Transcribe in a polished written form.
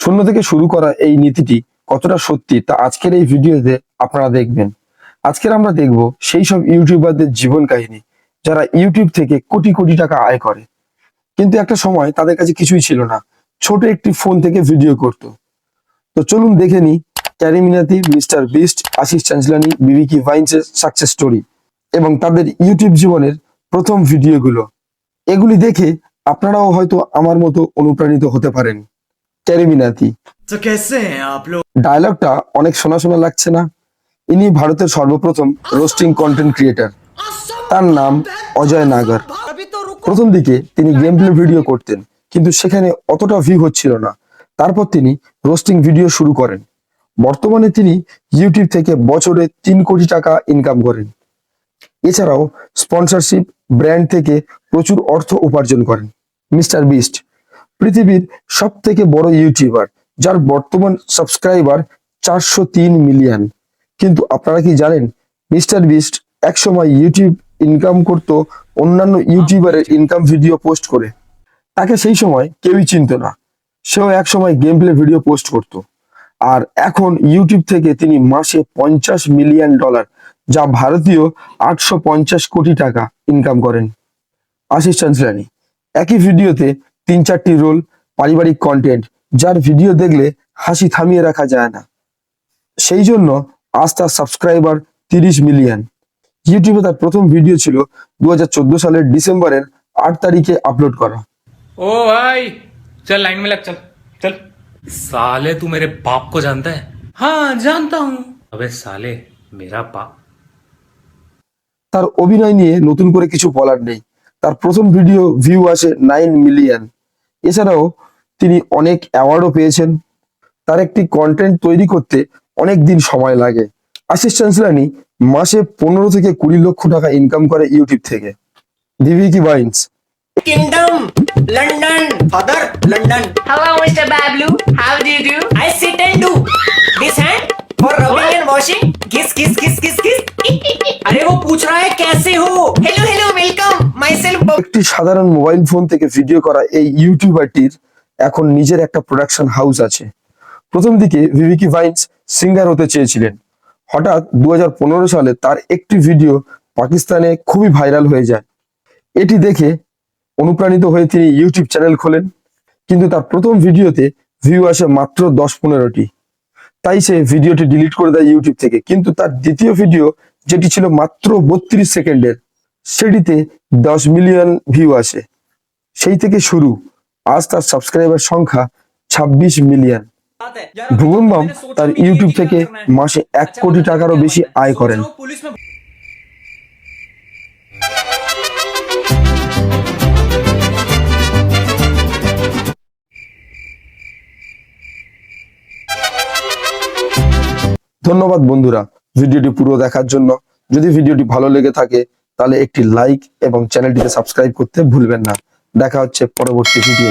শূন্য থেকে শুরু করা এই নীতিটি কতটা সত্যি তা আজকের এই ভিডিওতে আপনারা দেখবেন। আজকের আমরা দেখব সেই সব ইউটিউবারদের জীবন কাহিনী যারা ইউটিউব থেকে কোটি কোটি টাকা আয় করে, কিন্তু একটা সময় তাদের কাছে কিছুই ছিল না, ছোট একটি ফোন থেকে ভিডিও করত। তো চলুন দেখে নিই ক্যারি মিনাতি, মিস্টার বিস্ট, আশিস চাঞ্চলানি, বিবিকি ভাইন্সের সাকসেস স্টোরি এবং তাদের ইউটিউব জীবনের প্রথম ভিডিওগুলো। এগুলি দেখে আপনারাও হয়তো আমার মতো অনুপ্রাণিত হতে পারেন। ক্যারি মিনাতি। तो कैसे हैं आप लोग? ডায়লগটা অনেক শোনা শোনা লাগছে না? ইনি ভারতের সর্বপ্রথম রোস্টিং কন্টেন্ট ক্রিয়েটার। তার নাম অজয় নাগার। প্রথম দিকে তিনি গেম প্লে ভিডিও করতেন, কিন্তু সেখানে অতটা ভিউ হচ্ছিল না। তারপর তিনি রোস্টিং ভিডিও শুরু করেন। বর্তমানে তিনি ইউটিউব থেকে বছরে 3 কোটি টাকা ইনকাম করেন। এছাড়াও স্পন্সরশিপ, ব্র্যান্ড থেকে প্রচুর অর্থ উপার্জন করেন। মিস্টার বিস্ট পৃথিবীর সব থেকে বড় ইউটিউবার, যার বর্তমান সাবস্ক্রাইবার 403 মিলিয়ন। কিন্তু আপনারা কি জানেন মিস্টার বিস্ট একসময় ইউটিউব ইনকাম করত অন্যান্য ইউটিউবারের ইনকাম ভিডিও পোস্ট করে। তাকে সেই সময় কেউই চিনত না। সেও একসময় গেম প্লে ভিডিও পোস্ট করত। আর এখন ইউটিউব থেকে তিনি মাসে $50 মিলিয়ন, যা ভারতীয় 850 কোটি টাকা ইনকাম করেন। আশিস চাঞ্চলানি একই ভিডিওতে 3-4টি রোল, পারিবারিক কন্টেন্ট, যার ভিডিও দেখলে হাসি থামিয়ে রাখা যায় না। সেই জন্য আজ তার সাবস্ক্রাইবার 30 মিলিয়ন। ইউটিউবে তার প্রথম ভিডিও ছিল 2014 সালের ডিসেম্বরের 8 তারিখে আপলোড করা। ओ भाई चल लाइन में लग, चल चल। साले तू मेरे बाप को जानता है? हाँ जानता हूँ। अबे साले मेरा बाप। তার অভিনয় নিয়ে নতুন করে কিছু বলার নেই। তার প্রথম ভিডিও ভিউ আসে 9 মিলিয়ন। এছাড়াও তিনি অনেক অ্যাওয়ার্ডও পেয়েছেন। তার একটি কন্টেন্ট তৈরি করতে অনেক দিন সময় লাগে। আশিস চাঞ্চলানি মাসে 15 থেকে 20 লক্ষ টাকা ইনকাম করে ইউটিউব থেকে। বিবিকি vines. Kingdom, London, father, London. Hello, Mr. Bablu. How do you do? I sit and do this hand for rubbing and washing. Kiss, kiss, kiss, kiss, kiss. अरे वो पूछ रहा है कैसे हो? Hello, hello, welcome. Myself. একটি সাধারণ mobile phone থেকে ভিডিও করা এই ইউটিউবারটির এখন নিজের একটা প্রোডাকশন হাউস আছে। প্রথম দিকে বিবিকি ভাইন্স সিঙ্গার হতে চেয়েছিলেন। হঠাৎ 2015 সালে তার একটি ভিডিও পাকিস্তানে খুবই ভাইরাল হয়ে যায়। এটি দেখে অনুপ্রাণিত হয়ে তিনি ইউটিউব চ্যানেল খোলেন, কিন্তু তার প্রথম ভিডিওতে ভিউ আসে মাত্র 10-15টি। তাই সে ভিডিওটি ডিলিট করে দেয় ইউটিউব থেকে। কিন্তু তার দ্বিতীয় ভিডিও, যেটি ছিল মাত্র 32 সেকেন্ডের, সেটিতে 10 মিলিয়ন ভিউ আসে। সেই থেকে শুরু। আজ তার সাবস্ক্রাইবার সংখ্যা 26 মিলিয়ন। ভুবনবাম তার ইউটিউব থেকে মাসে 1 কোটি টাকারও বেশি আয় করেন। ধন্যবাদ বন্ধুরা ভিডিওটি পুরো দেখার জন্য। যদি ভিডিওটি ভালো লেগে থাকে তাহলে একটি লাইক এবং চ্যানেলটিকে সাবস্ক্রাইব করতে ভুলবেন না। দেখা হচ্ছে পরবর্তী ভিডিও।